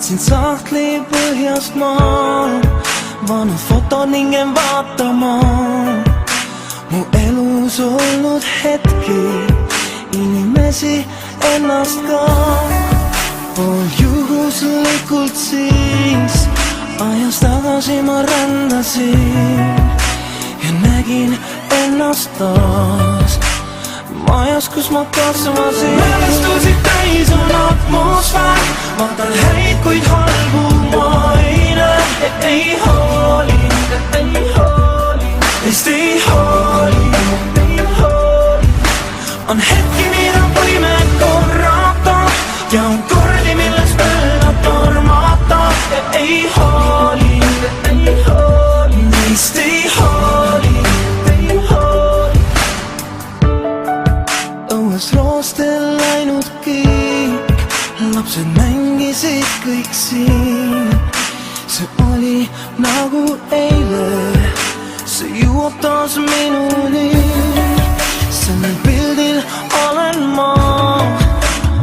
võtsin sahtli põhjast maal, vana foto ning jäin vaatama mu elus olnud hetki, inimesi ennast ka. Pool juhuslikult siis ajas tagasi ma rändasin ja nägin ennast taas majas, kus ma kasvasin. Mälestusi täis on atmosfäär, vaatan häid, kuid halbu ma ei näe. Ei hooli, neist ei hooli. On hetki, mida võime korrata ja on kordi, milles möödab tormata. Ei hooli, neist ei hooli. Õues roostel läinud kõik, lapsed mängisid kõik siin. See oli nagu eile, see jõuab taas minuni. Sellel pildil olen ma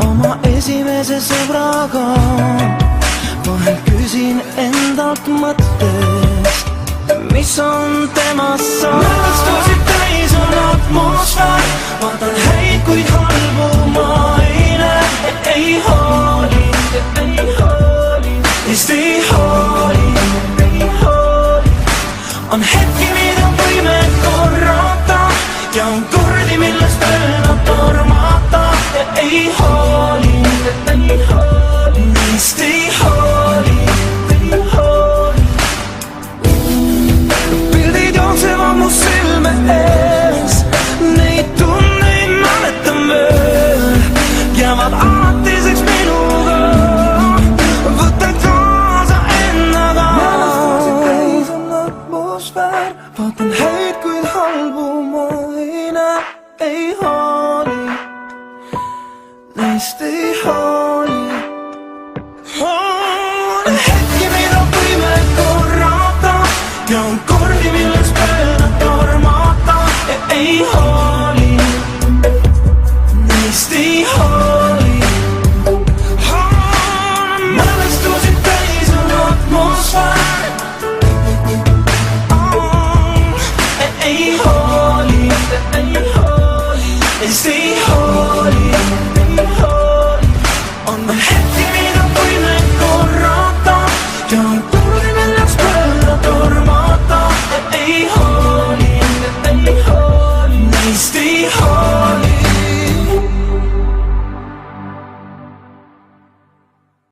oma esimese sõbraga. Vahel küsin endalt mõttes, mis on temast saanud. Mälestusi täis on atmosfäär, vaatan häid, kuid halbu ma ei näe. Ei hooli.